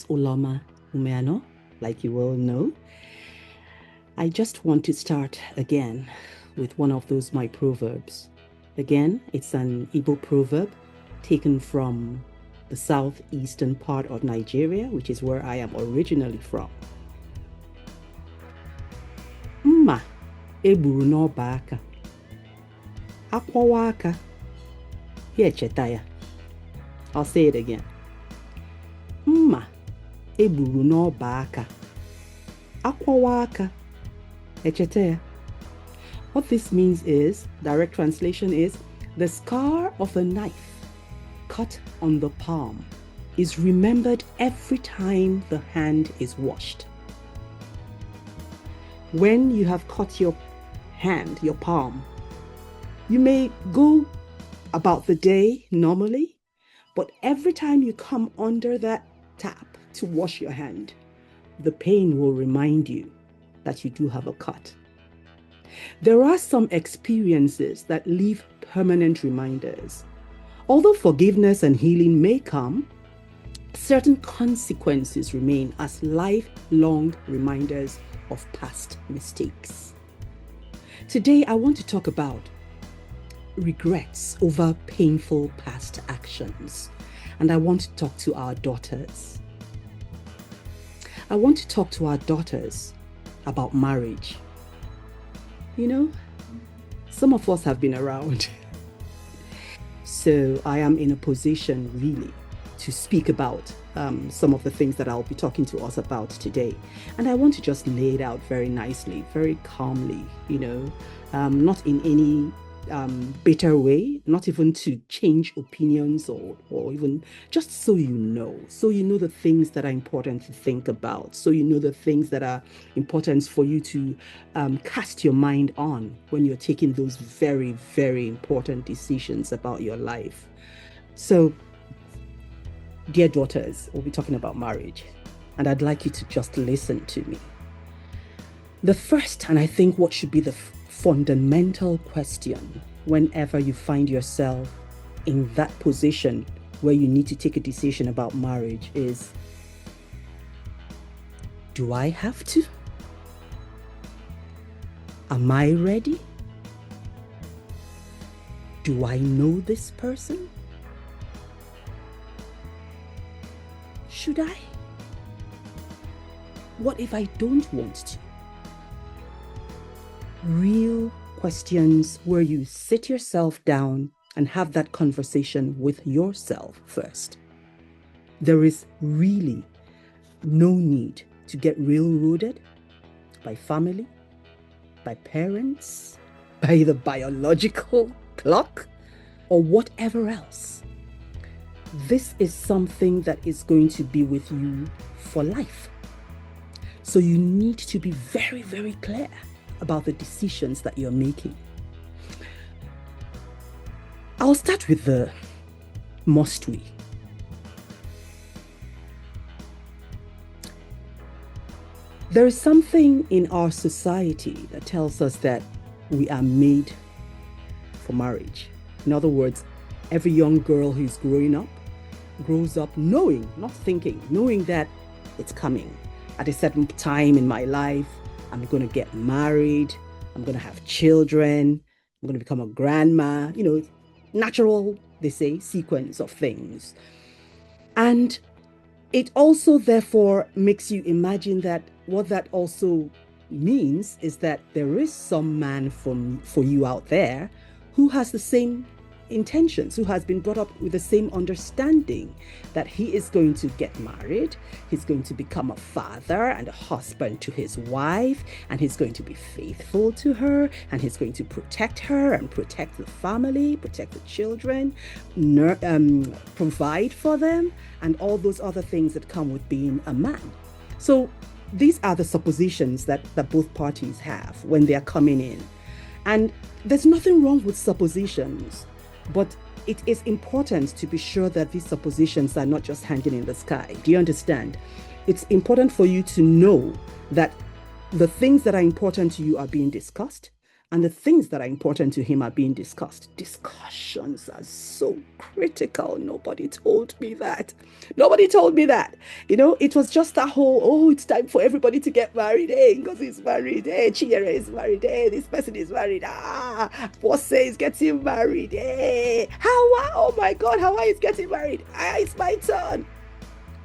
is Uloma Umeano, like you all know. I just want to start again with one of those my proverbs. Again, it's an Igbo proverb taken from the southeastern part of Nigeria, which is where I am originally from. Mma egburu n'ọba aka, akwawa aka, ya echeta ya. I'll say it again. Mma egburu n'ọba aka, akwawa aka, echeta ya. What this means is, direct translation is, the scar of a knife cut on the palm is remembered every time the hand is washed. When you have cut your hand, your palm, you may go about the day normally, but every time you come under that tap to wash your hand, the pain will remind you that you do have a cut. There are some experiences that leave permanent reminders. Although forgiveness and healing may come, certain consequences remain as lifelong reminders of past mistakes. Today, I want to talk about regrets over painful past actions. And I want to talk to our daughters. I want to talk to our daughters about marriage. You know, some of us have been around. So I am in a position really to speak about some of the things that I'll be talking to us about today. And I want to just lay it out very nicely, very calmly, not in any bitter way, not even to change opinions or even just so you know the things that are important to think about, so you know the things that are important for you to cast your mind on when you're taking those very, very important decisions about your life. So, dear daughters, we'll be talking about marriage, and I'd like you to just listen to me. The first, and I think what should be the fundamental question whenever you find yourself in that position where you need to take a decision about marriage is, do I have to? Am I ready? Do I know this person? Should I? What if I don't want to? Real questions where you sit yourself down and have that conversation with yourself first. There is really no need to get railroaded by family, by parents, by the biological clock, or whatever else. This is something that is going to be with you for life. So you need to be very, very clear about the decisions that you're making. I'll start with the must we. There is something in our society that tells us that we are made for marriage. In other words, every young girl who's growing up grows up knowing, not thinking, knowing that it's coming. At a certain time in my life, I'm going to get married, I'm going to have children, I'm going to become a grandma, natural, they say, sequence of things. And it also, therefore, makes you imagine that what that also means is that there is some man for you out there who has the same intentions, who has been brought up with the same understanding that he is going to get married, he's going to become a father and a husband to his wife, and he's going to be faithful to her, and he's going to protect her and protect the family, protect the children, provide for them, and all those other things that come with being a man. So these are the suppositions that both parties have when they are coming in. And there's nothing wrong with suppositions, but it is important to be sure that these suppositions are not just hanging in the sky. Do you understand? It's important for you to know that the things that are important to you are being discussed, and the things that are important to him are being discussed. Discussions are so critical. Nobody told me that. Nobody told me that. It was just that whole, oh, it's time for everybody to get married. Hey, Ngozi is married. Hey, Chinyere is married. Hey, this person is married. Bose is getting married. Hey, Hawa, oh my God, Hawa is getting married. It's my turn.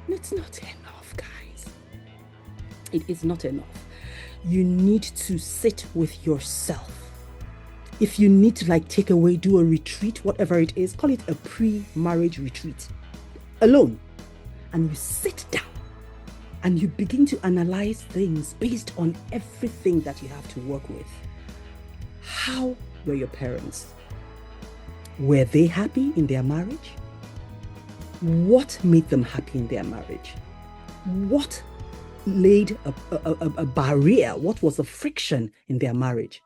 And it's not enough, guys. It is not enough. You need to sit with yourself. If you need to take away, do a retreat, whatever it is, call it a pre-marriage retreat, alone. And you sit down and you begin to analyze things based on everything that you have to work with. How were your parents? Were they happy in their marriage? What made them happy in their marriage? What laid a barrier? What was the friction in their marriage?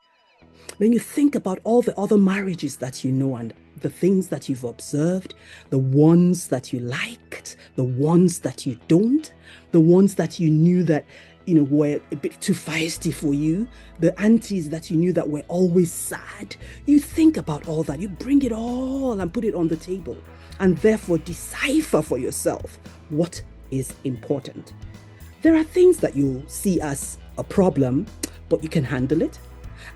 When you think about all the other marriages that you know and the things that you've observed, the ones that you liked, the ones that you don't, the ones that you knew that were a bit too feisty for you, the aunties that you knew that were always sad, you think about all that, you bring it all and put it on the table, and therefore decipher for yourself what is important. There are things that you'll see as a problem, but you can handle it.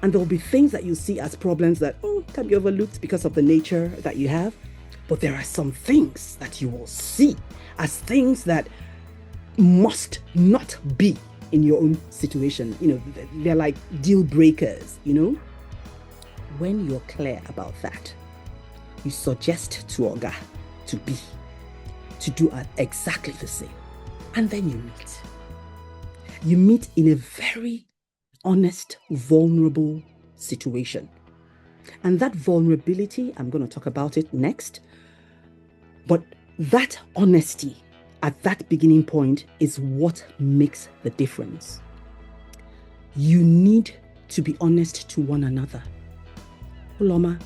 And there will be things that you see as problems that can be overlooked because of the nature that you have. But there are some things that you will see as things that must not be in your own situation. They're like deal breakers, When you're clear about that, you suggest to Oga to do exactly the same. And then you meet. You meet in a very honest, vulnerable situation. And that vulnerability, I'm going to talk about it next. But that honesty at that beginning point is what makes the difference. You need to be honest to one another. Uloma,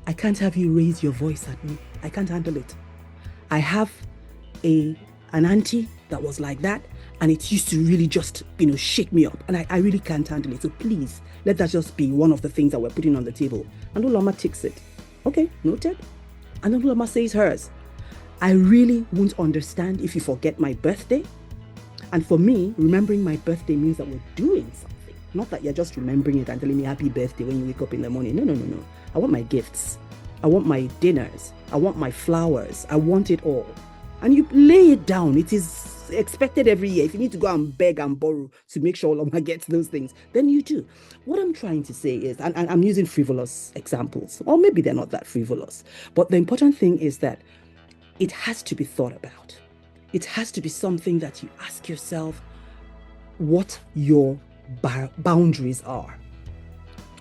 I can't have you raise your voice at me. I can't handle it. I have an auntie that was like that, and it used to really just, shake me up. And I really can't handle it. So please, let that just be one of the things that we're putting on the table. And Uloma takes it. Okay, noted. And then Uloma says hers. I really won't understand if you forget my birthday. And for me, remembering my birthday means that we're doing something. Not that you're just remembering it and telling me happy birthday when you wake up in the morning. No. I want my gifts. I want my dinners. I want my flowers. I want it all. And you lay it down. It is expected every year. If you need to go and beg and borrow to make sure Uloma gets those things, then you do. What I'm trying to say is, and I'm using frivolous examples, or maybe they're not that frivolous, but the important thing is that it has to be thought about. It has to be something that you ask yourself what your boundaries are,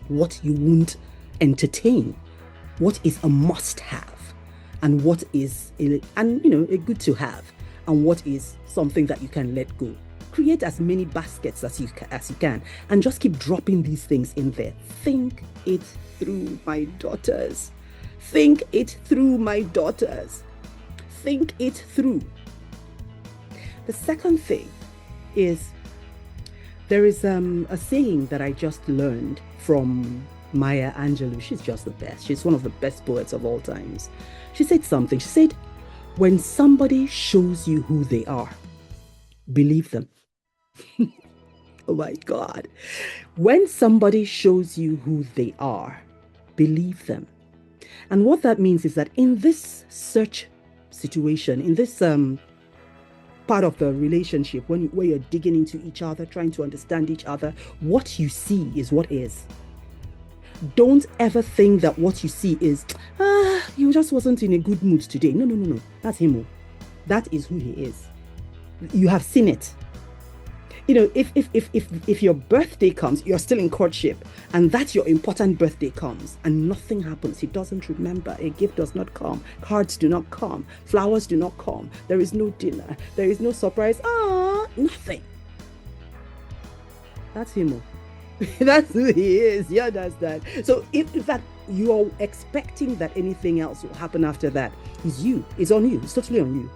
what you won't entertain, what is a must-have, and what is a good to have, and what is something that you can let go. Create as many baskets as you can, and just keep dropping these things in there. Think it through, my daughters. Think it through, my daughters. Think it through. The second thing is, there is a saying that I just learned from Maya Angelou. She's just the best. She's one of the best poets of all times. She said something. She said, when somebody shows you who they are, believe them. Oh my God. When somebody shows you who they are, believe them. And what that means is that in this search situation, in this part of the relationship, where you're digging into each other, trying to understand each other, what you see is what is. Don't ever think that what you see is, he just wasn't in a good mood today. No. That's him. That is who he is. You have seen it. If your birthday comes, you're still in courtship, and that your important birthday comes, and nothing happens. He doesn't remember. A gift does not come. Cards do not come. Flowers do not come. There is no dinner. There is no surprise. Nothing. That's him. That's who he is. You understand? So if that you're expecting that anything else will happen after that, it's on you. It's totally on you.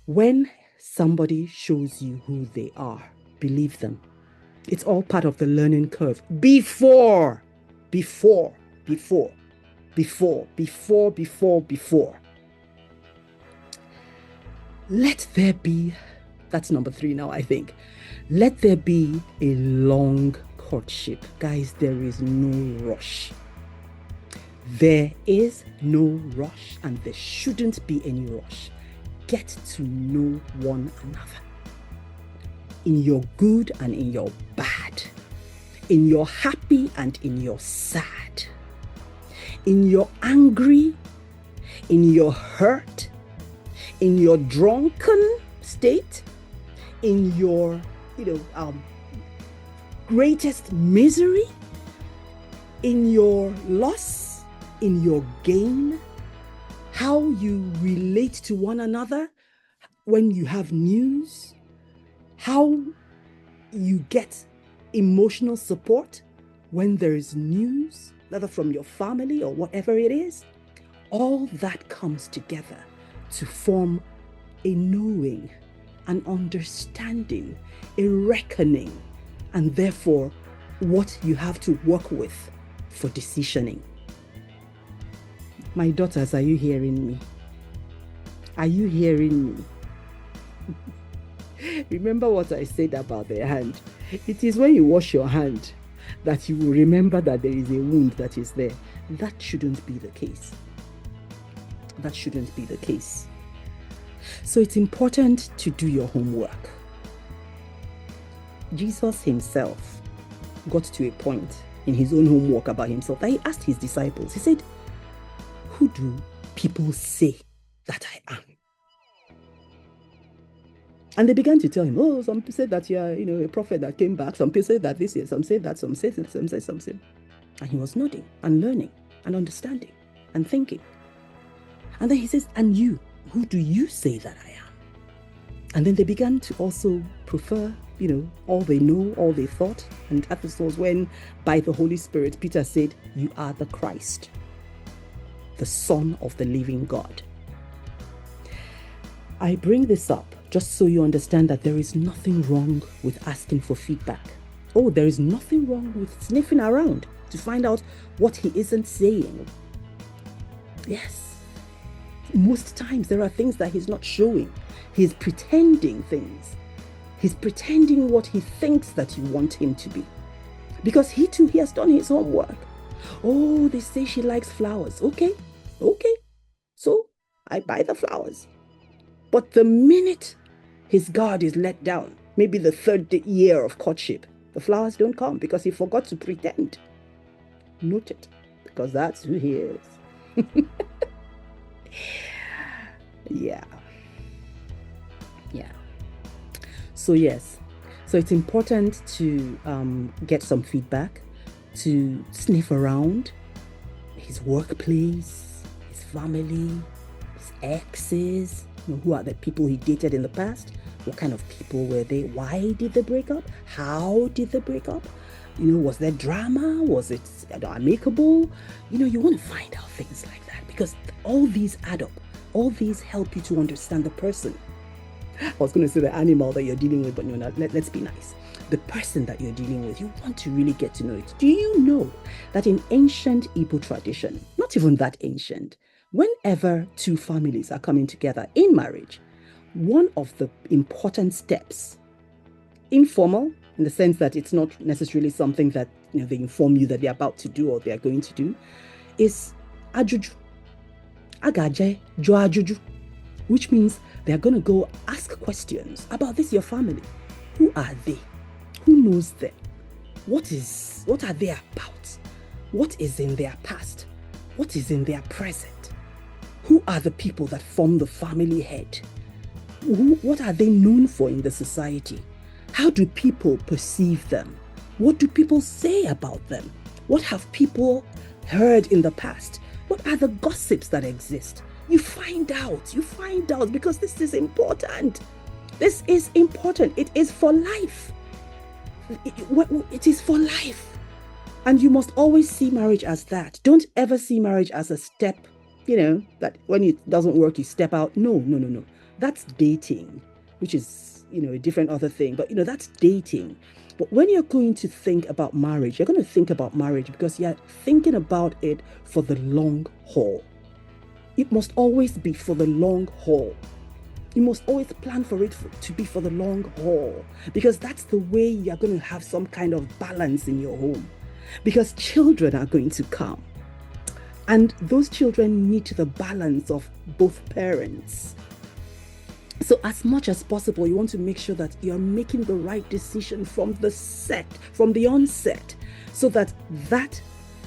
When somebody shows you who they are, believe them. It's all part of the learning curve. Before. Let there be, that's number 3 now, I think. Let there be a long courtship. Guys, there is no rush. There is no rush, and there shouldn't be any rush. Get to know one another. In your good and in your bad. In your happy and in your sad. In your angry. In your hurt. In your drunken state. In your, greatest misery. In your loss. In your gain. How you relate to one another when you have news. How you get emotional support when there is news, whether from your family or whatever it is. All that comes together to form a knowing, an understanding, a reckoning, and therefore what you have to work with for decisioning. My daughters, are you hearing me? Are you hearing me? Remember what I said about the hand. It is when you wash your hand that you will remember that there is a wound that is there. That shouldn't be the case. That shouldn't be the case. So it's important to do your homework. Jesus himself got to a point in his own homework about himself that he asked his disciples. He said, "Who do people say that I am?" And they began to tell him, "Oh, some people say that you are, a prophet that came back. Some people say that this year. Some say that. Some say something." And he was nodding and learning and understanding and thinking. And then he says, "And you, who do you say that I am?" And then they began to also prefer, all they know, all they thought. And that was when, by the Holy Spirit, Peter said, "You are the Christ, the Son of the living God." I bring this up just so you understand that there is nothing wrong with asking for feedback. Oh, there is nothing wrong with sniffing around to find out what he isn't saying. Yes, most times there are things that he's not showing. He's pretending things. He's pretending what he thinks that you want him to be. Because he too, he has done his homework. Oh, they say she likes flowers. Okay. So I buy the flowers. But the minute his guard is let down, maybe the 3rd year of courtship, the flowers don't come because he forgot to pretend. Note it, because that's who he is. Yeah. So yes, so it's important to get some feedback, to sniff around his workplace, his family, his exes. Who are the people he dated in the past? What kind of people were they? Why did they break up? How did they break up? Was there drama? Was it amicable? You want to find out things like that because all these add up. All these help you to understand the person. I was going to say the animal that you're dealing with, but no, let's be nice. The person that you're dealing with, you want to really get to know it. Do you know that in ancient Igbo tradition, not even that ancient, whenever two families are coming together in marriage, one of the important steps, informal, in the sense that it's not necessarily something that they inform you that they're about to do or they're going to do, is ajuju. Agaje jo ajuju, which means they're going to go ask questions about this your family. Who are they? Who knows them? What are they about? What is in their past? What is in their present? Who are the people that form the family head? What are they known for in the society? How do people perceive them? What do people say about them? What have people heard in the past? What are the gossips that exist? You find out because this is important. This is important. It is for life. It is for life. And you must always see marriage as that. Don't ever see marriage as a step, that when it doesn't work, you step out. No. That's dating, which is a different other thing, but that's dating. But when you're going to think about marriage, you're going to think about marriage because you're thinking about it for the long haul. It must always be for the long haul. You must always plan for it to be for the long haul, because that's the way you're going to have some kind of balance in your home, because children are going to come. And those children need the balance of both parents. So as much as possible, you want to make sure that you're making the right decision from the onset, so that that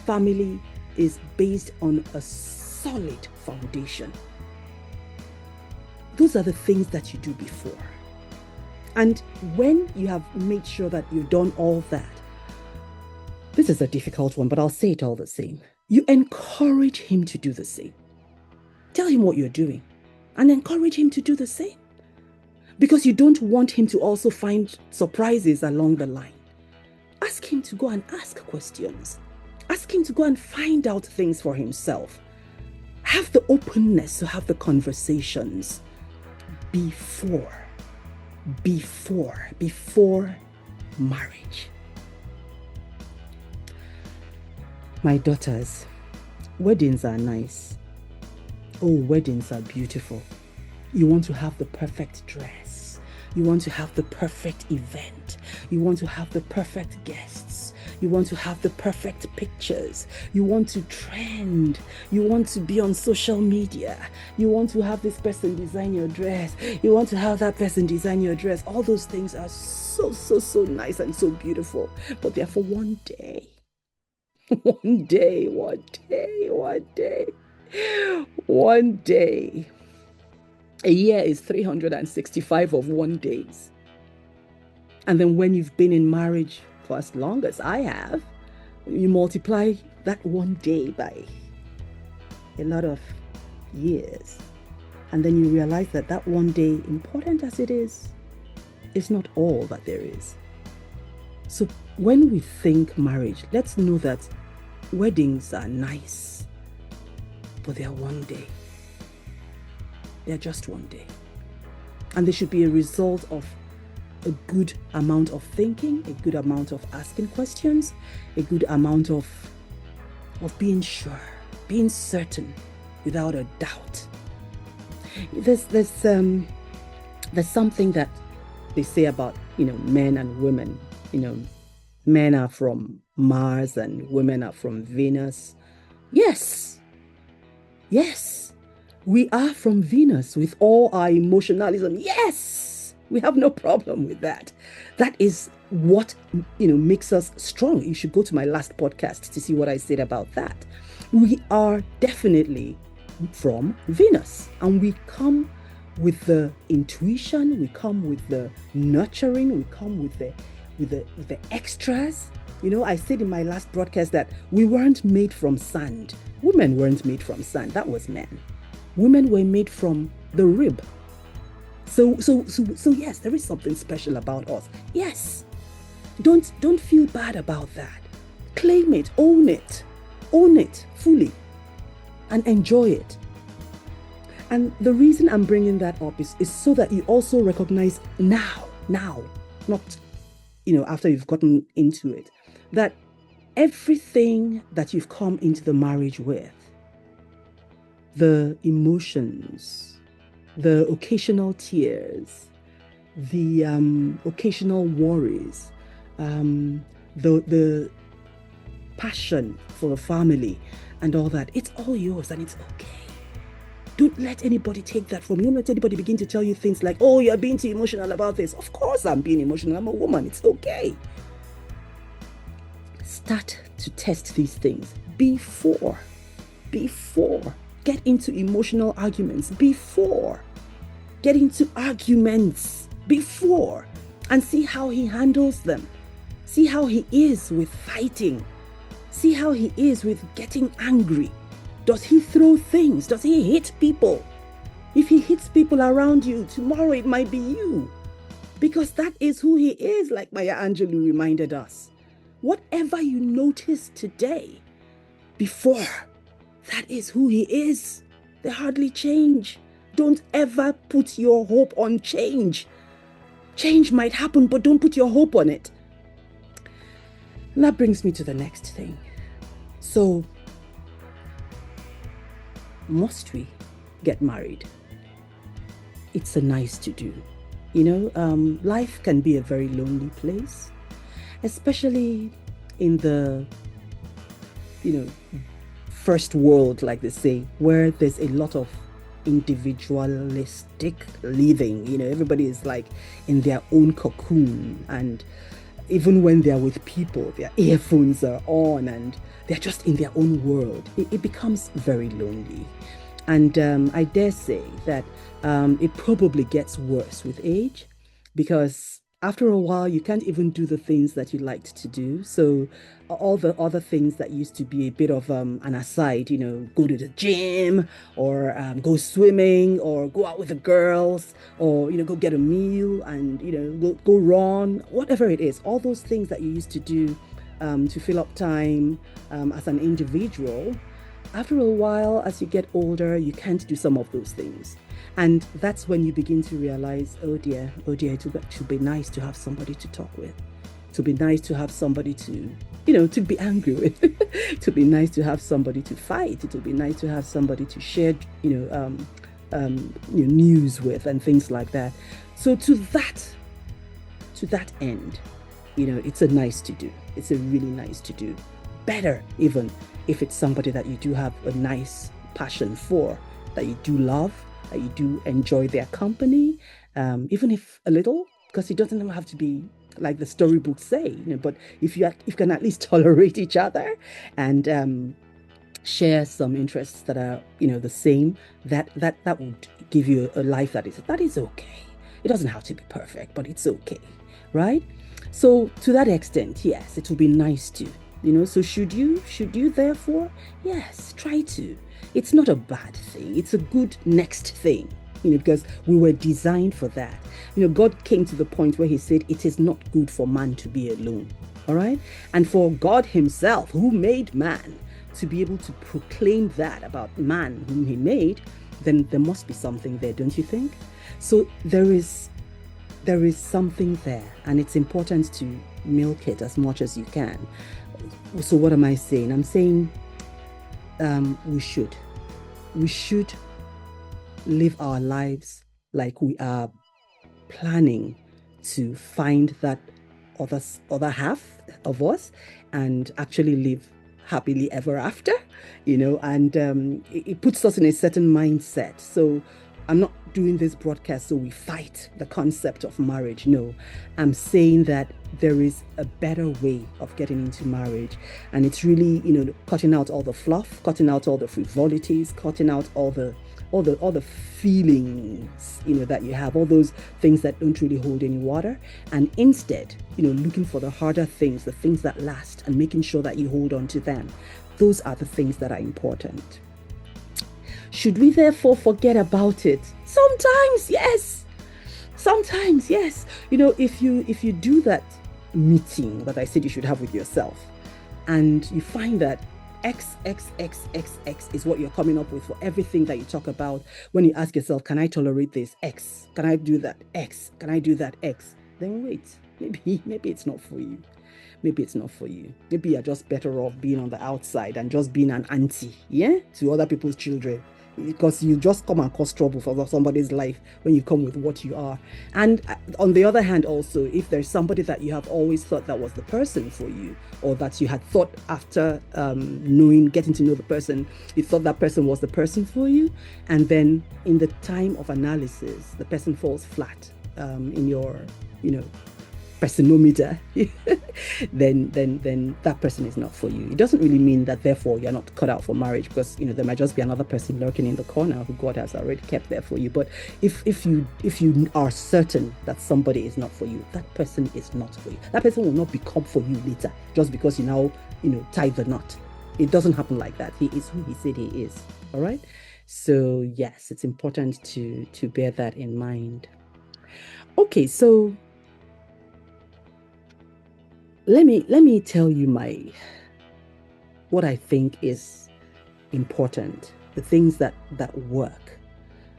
family is based on a solid foundation. Those are the things that you do before. And when you have made sure that you've done all that, this is a difficult one, but I'll say it all the same. You encourage him to do the same. Tell him what you're doing and encourage him to do the same. Because you don't want him to also find surprises along the line. Ask him to go and ask questions. Ask him to go and find out things for himself. Have the openness to have the conversations before marriage. My daughters, weddings are nice. Oh, weddings are beautiful. You want to have the perfect dress. You want to have the perfect event. You want to have the perfect guests. You want to have the perfect pictures. You want to trend. You want to be on social media. You want to have this person design your dress. You want to have that person design your dress. All those things are so nice and so beautiful. But they're for one day. One day. A year is 365 of 1 days. And then when you've been in marriage for as long as I have, you multiply that 1 day by a lot of years. And then you realize that 1 day, important as it is not all that there is. So when we think marriage, let's know that weddings are nice, but they are 1 day. They're just 1 day. And they should be a result of a good amount of thinking, a good amount of asking questions, a good amount of being sure, being certain, without a doubt. There's something that they say about, men and women. Men are from Mars and women are from Venus. Yes. We are from Venus with all our emotionalism. Yes, we have no problem with that. That is what, makes us strong. You should go to my last podcast to see what I said about that. We are definitely from Venus, and we come with the intuition, we come with the nurturing, we come with the extras. I said in my last broadcast that we weren't made from sand. Women weren't made from sand. That was men. Women were made from the rib. So yes, there is something special about us. Yes. Don't feel bad about that. Claim it, own it fully, and enjoy it. And the reason I'm bringing that up is so that you also recognize now, not, after you've gotten into it, that everything that you've come into the marriage with, the emotions, the occasional tears, the occasional worries, the passion for the family and all that, it's all yours and it's okay. Don't let anybody take that from you. Don't let anybody begin to tell you things like, oh, you're being too emotional about this. Of course I'm being emotional. I'm a woman. It's okay. Start to test these things before. Get into emotional arguments before. Get into arguments before. And see how he handles them. See how he is with fighting. See how he is with getting angry. Does he throw things? Does he hit people? If he hits people around you, tomorrow it might be you. Because that is who he is, like Maya Angelou reminded us. Whatever you notice today, before, that is who he is. They hardly change. Don't ever put your hope on change. Change might happen, but don't put your hope on it. And that brings me to the next thing. So, must we get married? It's a nice to do. Life can be a very lonely place, especially in the, first world, like they say, where there's a lot of individualistic living. Everybody is like in their own cocoon, and even when they're with people, their earphones are on and they're just in their own world. It becomes very lonely. And I dare say that it probably gets worse with age, because after a while, you can't even do the things that you liked to do. So all the other things that used to be a bit of an aside, go to the gym, or go swimming, or go out with the girls, or, go get a meal and, go run, whatever it is, all those things that you used to do to fill up time as an individual. After a while, as you get older, you can't do some of those things. And that's when you begin to realize, oh dear, it would be nice to have somebody to talk with. It would be nice to have somebody to, to be angry with. It would be nice to have somebody to fight. It would be nice to have somebody to share, news with and things like that. So to that end, it's a nice to do. It's a really nice to do. Better even if it's somebody that you do have a nice passion for, that you do love, that you do enjoy their company, even if a little, because it doesn't have to be like the storybooks say, but if you can at least tolerate each other and share some interests that are, the same, that would give you a life that is okay. It doesn't have to be perfect, but it's okay, right? So to that extent, yes, it will be nice to. So should you therefore? Yes, try to. It's not a bad thing. It's a good next thing, because we were designed for that. God came to the point where he said, it is not good for man to be alone. All right. And for God himself, who made man, to be able to proclaim that about man whom he made, then there must be something there, don't you think? So there is something there, and it's important to milk it as much as you can. So what am I saying? I'm saying we should live our lives like we are planning to find that other half of us and actually live happily ever after, and it puts us in a certain mindset. So I'm not doing this broadcast so we fight the concept of marriage. No, I'm saying that there is a better way of getting into marriage, and it's really, cutting out all the fluff, cutting out all the frivolities, cutting out all the feelings, that you have, all those things that don't really hold any water, and instead, looking for the harder things, the things that last, and making sure that you hold on to them. Those are the things that are important. Should we therefore forget about it? Sometimes, yes. If you do that meeting that I said you should have with yourself, and you find that X is what you're coming up with for everything that you talk about, when you ask yourself, can I tolerate this? X. Can I do that? X. Can I do that? X. Then wait, maybe it's not for you. Maybe it's not for you. Maybe you're just better off being on the outside and just being an auntie, to other people's children, because you just come and cause trouble for somebody's life when you come with what you are. And on the other hand, also, if there's somebody that you have always thought that was the person for you, or that you had thought after getting to know the person, you thought that person was the person for you, and then in the time of analysis, the person falls flat in your, personometer, then that person is not for you. It doesn't really mean that therefore you're not cut out for marriage, because there might just be another person lurking in the corner who God has already kept there for you. But if you are certain that somebody is not for you, that person is not for you. That person will not become for you later just because you now tie the knot. It doesn't happen like that. He is who he said he is. All right. So yes, it's important to bear that in mind. Okay, so let me tell you what I think is important, the things that work,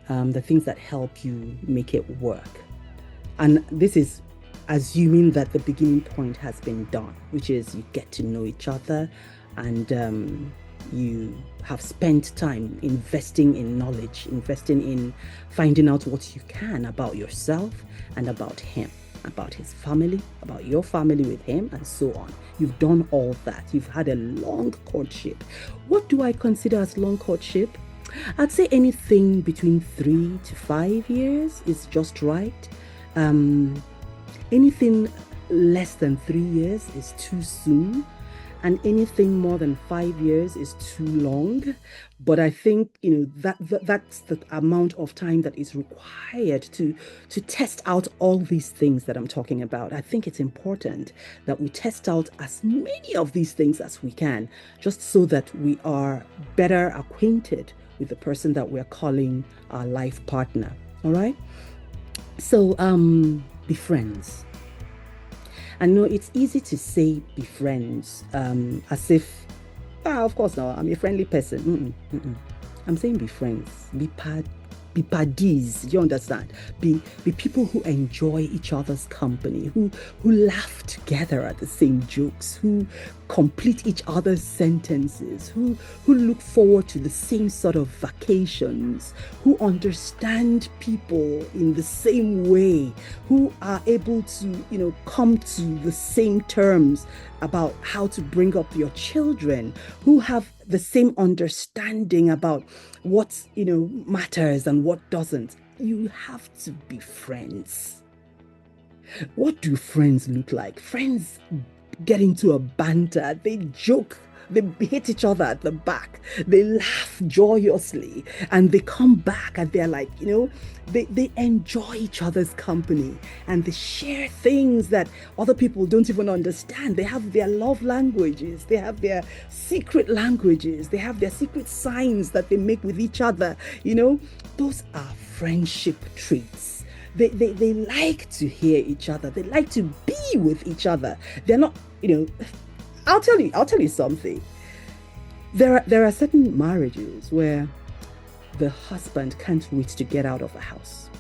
the things that help you make it work. And this is assuming that the beginning point has been done, which is you get to know each other, and you have spent time investing in knowledge, investing in finding out what you can about yourself and about him, about his family, about your family with him, and so on. You've done all that. You've had a long courtship. What do I consider as long courtship? I'd say anything between 3 to 5 years is just right. Anything less than 3 years is too soon, and anything more than 5 years is too long. But I think that's the amount of time that is required to test out all these things that I'm talking about. I think it's important that we test out as many of these things as we can, just so that we are better acquainted with the person that we're calling our life partner. All right. So be friends. I know it's easy to say be friends, as if, of course not, I'm a friendly person. I'm saying be friends, be buddies, you understand? Be people who enjoy each other's company, who laugh together at the same jokes, who complete each other's sentences, who look forward to the same sort of vacations, who understand people in the same way, who are able to, come to the same terms about how to bring up your children, who have the same understanding about what, matters and what doesn't. You have to be friends. What do friends look like? Friends get into a banter, they joke, they hit each other at the back, they laugh joyously, and they come back and they're like, they enjoy each other's company, and they share things that other people don't even understand. They have their love languages, they have their secret languages, they have their secret signs that they make with each other. Those are friendship traits. They like to hear each other. They like to be with each other. They're not, I'll tell you something. There are certain marriages where the husband can't wait to get out of the house.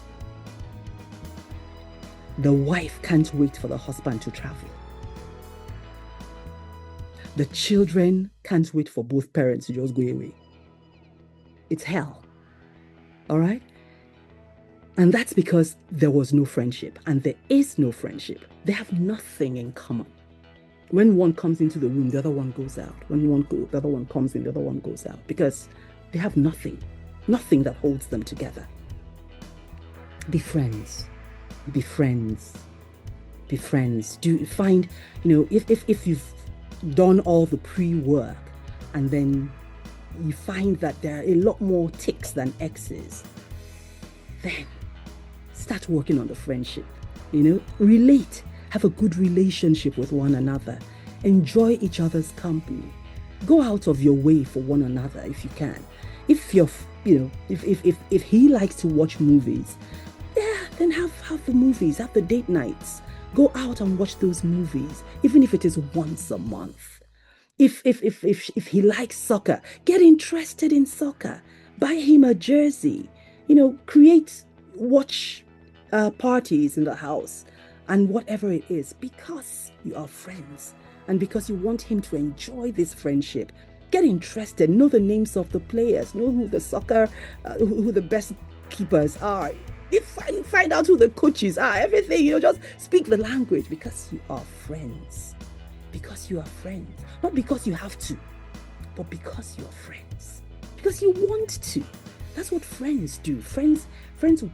The wife can't wait for the husband to travel. The children can't wait for both parents to just go away. It's hell. All right? And that's because there was no friendship, and there is no friendship. They have nothing in common. When one comes into the room, the other one goes out. When the other one comes in, the other one goes out, because they have nothing that holds them together. Be friends. Be friends. Be friends. Do find, if you've done all the pre-work and then you find that there are a lot more ticks than X's, then start working on the friendship. Relate. Have a good relationship with one another. Enjoy each other's company. Go out of your way for one another if you can. If you're, if he likes to watch movies, then have the movies, have the date nights. Go out and watch those movies, even if it is once a month. If he likes soccer, get interested in soccer. Buy him a jersey. Create watch parties in the house. And whatever it is, because you are friends and because you want him to enjoy this friendship, get interested, know the names of the players, know who the best keepers are, find out who the coaches are, everything, just speak the language, because you are friends. Because you are friends. Not because you have to, but because you are friends. Because you want to. That's what friends do. Friends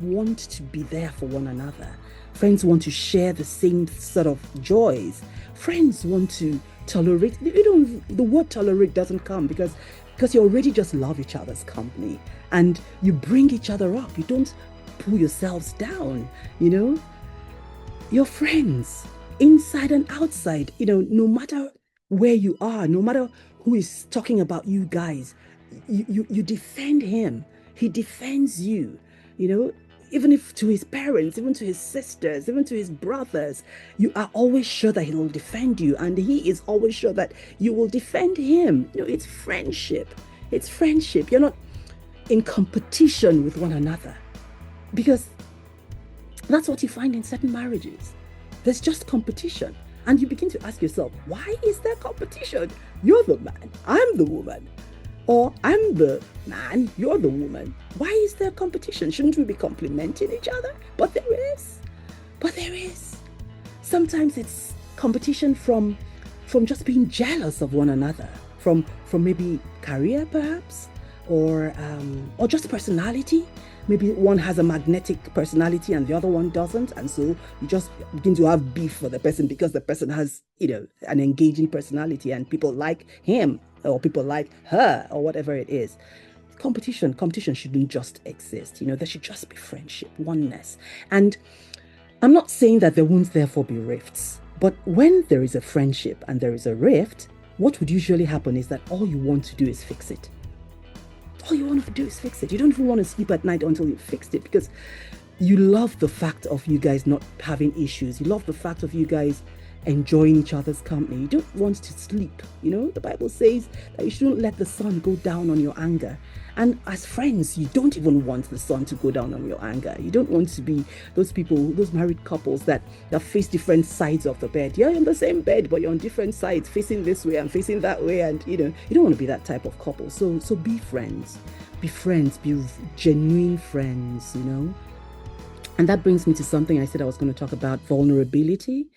want to be there for one another. Friends want to share the same sort of joys. Friends want to tolerate. The word tolerate doesn't come because you already just love each other's company, and you bring each other up. You don't pull yourselves down. You're friends inside and outside. No matter where you are, no matter who is talking about you guys, you defend him. He defends you. Even if to his parents, even to his sisters, even to his brothers, you are always sure that he will defend you, and he is always sure that you will defend him. It's friendship. It's friendship. You're not in competition with one another, because That's what you find in certain marriages. There's just competition. And you begin to ask yourself, why is there competition? You're the man, I'm the woman. Or I'm the man, you're the woman. Why is there competition? Shouldn't we be complimenting each other? But there is. Sometimes it's competition from just being jealous of one another, from maybe career perhaps, or just personality. Maybe one has a magnetic personality and the other one doesn't, and so you just begin to have beef for the person because the person has, an engaging personality and people like him or people like her or whatever it is. Competition shouldn't just exist. There should just be friendship, oneness. And I'm not saying that there won't therefore be rifts, but when there is a friendship and there is a rift, what would usually happen is that all you want to do is fix it. All you want to do is fix it. You don't even want to sleep at night until you fixed it, because you love the fact of you guys not having issues. You love the fact of you guys enjoying each other's company. You don't want to sleep. The Bible says that you shouldn't let the sun go down on your anger. And as friends, you don't even want the sun to go down on your anger. You don't want to be those people, those married couples that face different sides of the bed. You're in the same bed, but you're on different sides, facing this way and facing that way. And, you don't want to be that type of couple. So be friends. Be friends. Be genuine friends, And that brings me to something I said I was going to talk about, vulnerability.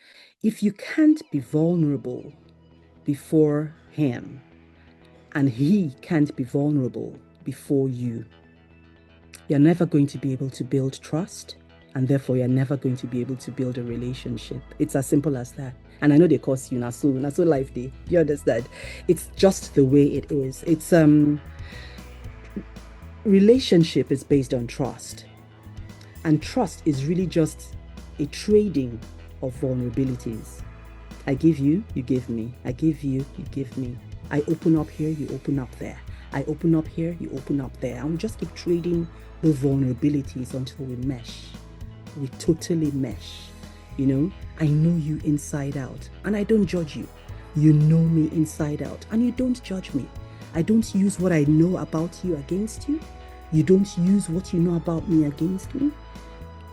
If you can't be vulnerable before him, and he can't be vulnerable before you, you're never going to be able to build trust, and therefore you're never going to be able to build a relationship. It's as simple as that. And I know they cost you so life day. You understand? It's just the way it is. It's relationship is based on trust. And trust is really just a trading of vulnerabilities. I give you, you give me. I give you, you give me. I open up here, you open up there. I open up here, you open up there. And we just keep trading those vulnerabilities until we mesh. We totally mesh. I know you inside out, and I don't judge you. You know me inside out, and you don't judge me. I don't use what I know about you against you. You don't use what you know about me against me.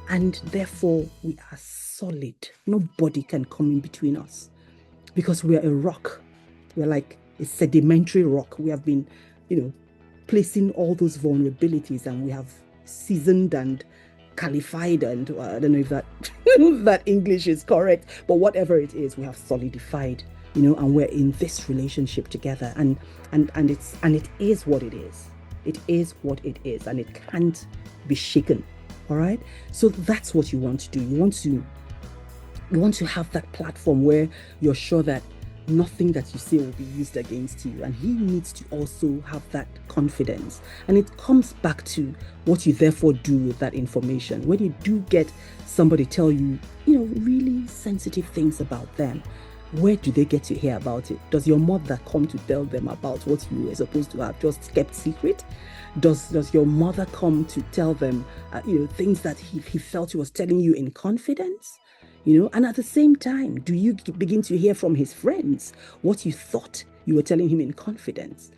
And therefore, we are solid. Nobody can come in between us, because we are a rock. We're like a sedimentary rock. We have been, placing all those vulnerabilities, and we have seasoned and qualified, and I don't know if that that English is correct, but whatever it is, we have solidified, and we're in this relationship together, and it is what it is. It is what it is, and it can't be shaken. All right. So that's what you want to do. You want to have that platform where you're sure that nothing that you say will be used against you. And he needs to also have that confidence. And it comes back to what you therefore do with that information. When you do get somebody tell you, really sensitive things about them, where do they get to hear about it? Does your mother come to tell them about what you were supposed to have just kept secret? Does your mother come to tell them, things that he felt he was telling you in confidence? And at the same time, do you begin to hear from his friends what you thought you were telling him in confidence?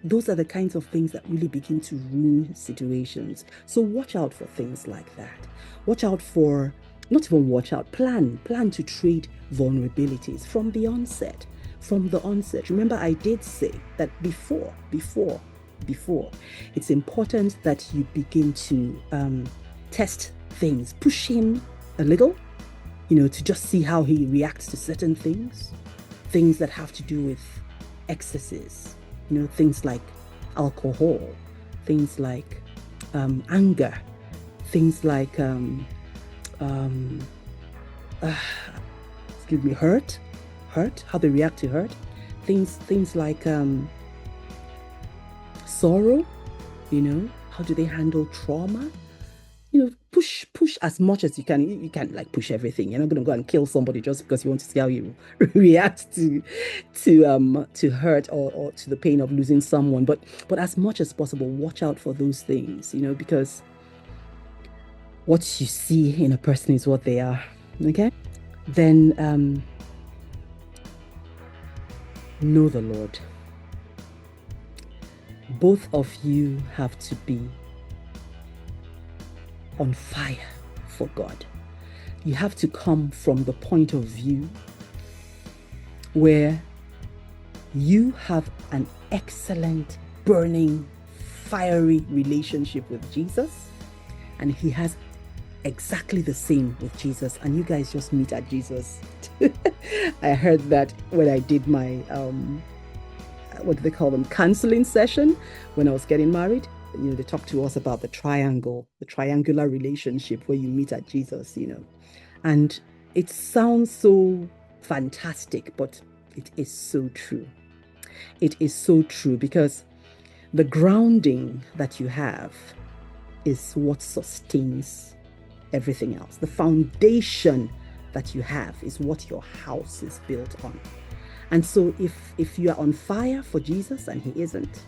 Those are the kinds of things that really begin to ruin situations. So watch out for things like that. Watch out for, not even watch out, plan to trade vulnerabilities from the onset. Remember, I did say that before, it's important that you begin to test things, push him a little, to just see how he reacts to certain things that have to do with excesses, things like alcohol, things like anger, things like hurt, how they react to hurt, things like sorrow, how do they handle trauma? Push as much as you can. You can't push everything. You're not going to go and kill somebody just because you want to see how you react to hurt or to the pain of losing someone. But as much as possible, watch out for those things, because what you see in a person is what they are. Okay? Then know the Lord. Both of you have to be on fire for God. You have to come from the point of view where you have an excellent, burning, fiery relationship with Jesus, and he has exactly the same with Jesus, and you guys just meet at Jesus. I heard that when I did my what do they call them, counseling session when I was getting married. They talked to us about the triangular relationship where you meet at Jesus, and it sounds so fantastic, but it is so true. It is so true, because the grounding that you have is what sustains everything else. The foundation that you have is what your house is built on. And so if you are on fire for Jesus and he isn't,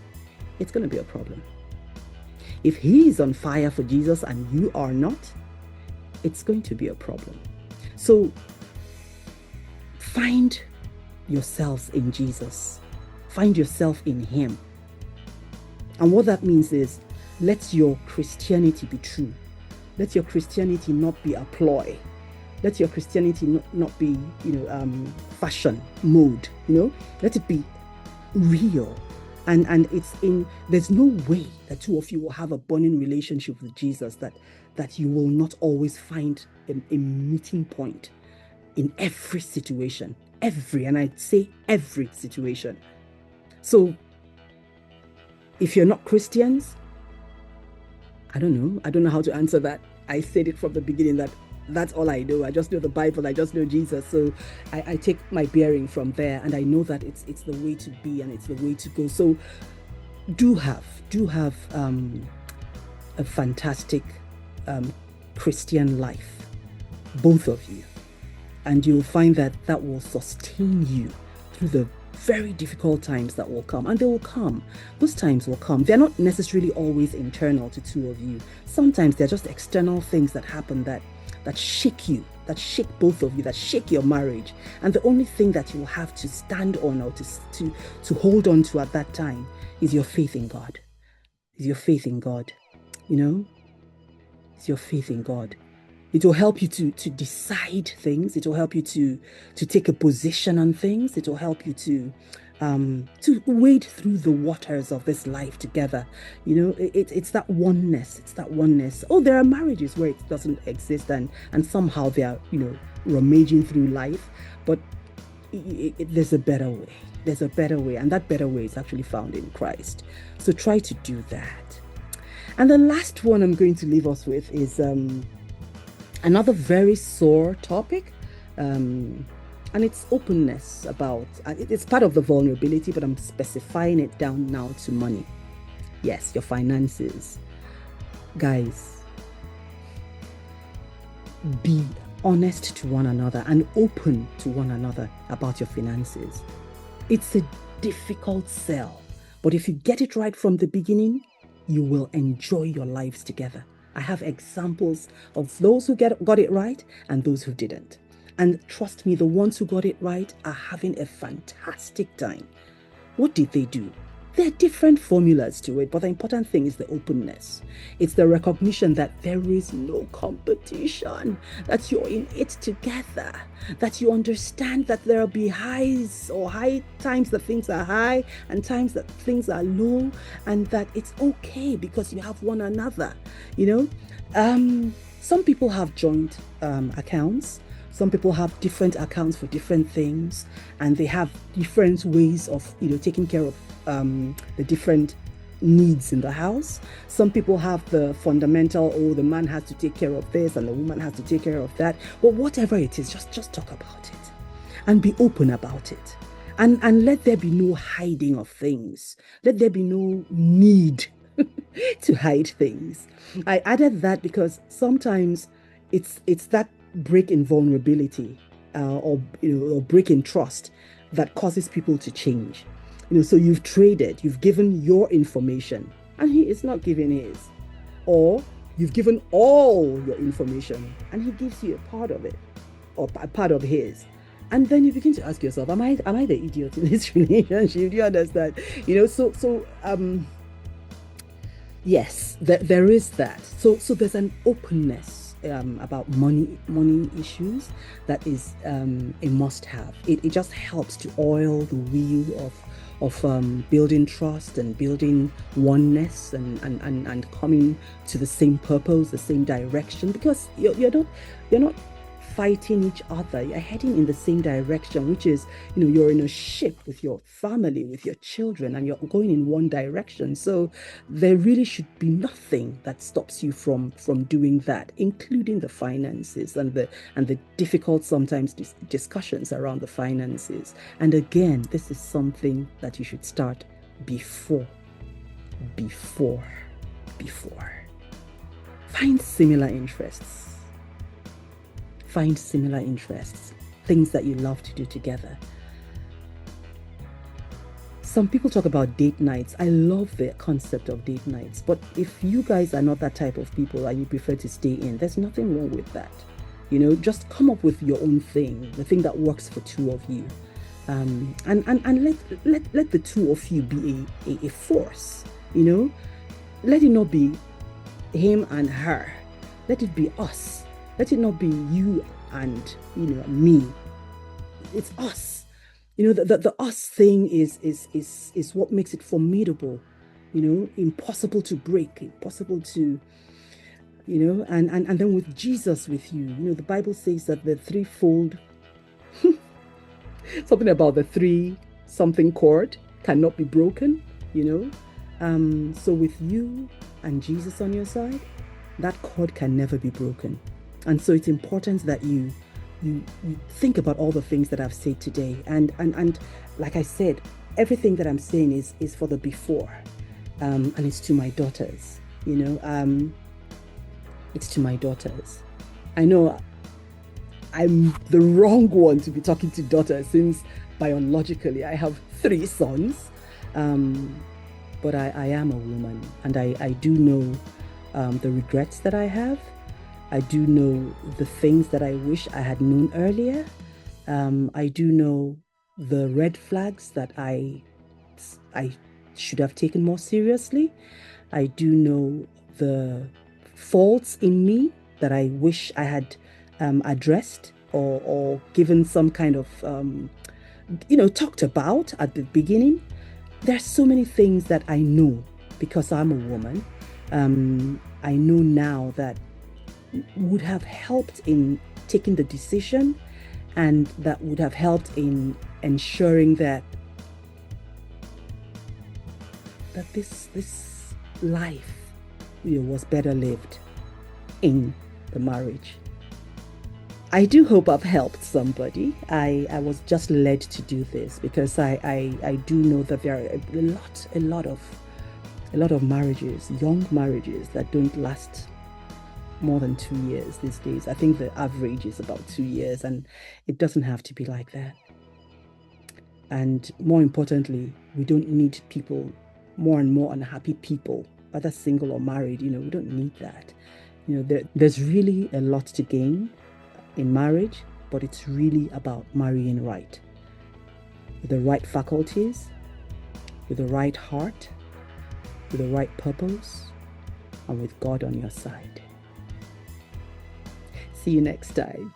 it's going to be a problem. If he is on fire for Jesus and you are not, it's going to be a problem. So find yourselves in Jesus. Find yourself in him. And what that means is, let your Christianity be true. Let your Christianity not be a ploy. Let your Christianity not be, fashion mode, Let it be real. And there's no way that two of you will have a burning relationship with Jesus that you will not always find a meeting point in every situation. And I say every situation. So if you're not Christians, I don't know how to answer that. I said it from the beginning that that's all I know. I just know the Bible. I just know Jesus. So I take my bearing from there, and I know that it's the way to be and it's the way to go. So do have a fantastic Christian life, both of you, and you'll find that will sustain you through the very difficult times that will come, and they will come. Those times will come. They're not necessarily always internal to two of you. Sometimes they're just external things that happen that shake you, that shake both of you, that shake your marriage. And the only thing that you'll have to stand on or to hold on to at that time is your faith in God. Is your faith in God. It's your faith in God. It will help you to decide things. It will help you to take a position on things. It will help you to wade through the waters of this life together. It's that oneness. It's that oneness. Oh, there are marriages where it doesn't exist, and somehow they are, rummaging through life. But there's a better way. There's a better way, and that better way is actually found in Christ. So try to do that. And the last one I'm going to leave us with is another very sore topic, and it's openness about, it's part of the vulnerability, but I'm specifying it down now to money. Yes, your finances. Guys, be honest to one another and open to one another about your finances. It's a difficult sell, but if you get it right from the beginning, you will enjoy your lives together. I have examples of those who got it right and those who didn't. And trust me, the ones who got it right are having a fantastic time. What did they do? There are different formulas to it, but the important thing is the openness. It's the recognition that there is no competition, that you're in it together, that you understand that there will be highs or high times that things are high and times that things are low, and that it's okay because you have one another. Some people have joint accounts. Some people have different accounts for different things, and they have different ways of, taking care of the different needs in the house. Some people have the fundamental, the man has to take care of this and the woman has to take care of that. But whatever it is, just talk about it and be open about it. And let there be no hiding of things. Let there be no need to hide things. I added that because sometimes it's that break in vulnerability or break in trust that causes people to change. So you've traded, you've given your information and he is not giving his, or you've given all your information and he gives you a part of it or a part of his. And then you begin to ask yourself, am I the idiot in this relationship? Do you understand? Yes, there is that. So there's an openness about money issues, that is a must-have. It just helps to oil the wheel of building trust and building oneness and coming to the same purpose, the same direction, because you're not fighting each other. You're heading in the same direction, which is, you're in a ship with your family, with your children, and you're going in one direction. So there really should be nothing that stops you from doing that, including the finances and the difficult sometimes discussions around the finances. And again, this is something that you should start before. Find similar interests. Find similar interests, things that you love to do together. Some people talk about date nights. I love the concept of date nights. But if you guys are not that type of people and you prefer to stay in, there's nothing wrong with that. Just come up with your own thing, the thing that works for two of you. And let the two of you be a force, Let it not be him and her. Let it be us. Let it not be you and me. It's us. The us thing is what makes it formidable. Impossible to break, impossible to, and then with Jesus with you. The Bible says that the threefold, something about the three something cord cannot be broken. So with you and Jesus on your side, that cord can never be broken. And so it's important that you think about all the things that I've said today. And like I said, everything that I'm saying is for the before. And it's to my daughters, it's to my daughters. I know I'm the wrong one to be talking to daughters, since biologically I have 3 sons. But I am a woman, and I do know the regrets that I have. I do know the things that I wish I had known earlier. I do know the red flags that I should have taken more seriously. I do know the faults in me that I wish I had addressed or given some kind of, talked about at the beginning. There's so many things that I know because I'm a woman. I know now that would have helped in taking the decision, and that would have helped in ensuring that this life was better lived in the marriage. I do hope I've helped somebody. I was just led to do this because I do know that there are a lot of marriages, young marriages, that don't last more than 2 years these days. I think the average is about 2 years, and it doesn't have to be like that. And more importantly, we don't need people, more and more unhappy people, whether single or married. We don't need that. There's really a lot to gain in marriage, but it's really about marrying right, with the right faculties, with the right heart, with the right purpose, and with God on your side. See you next time.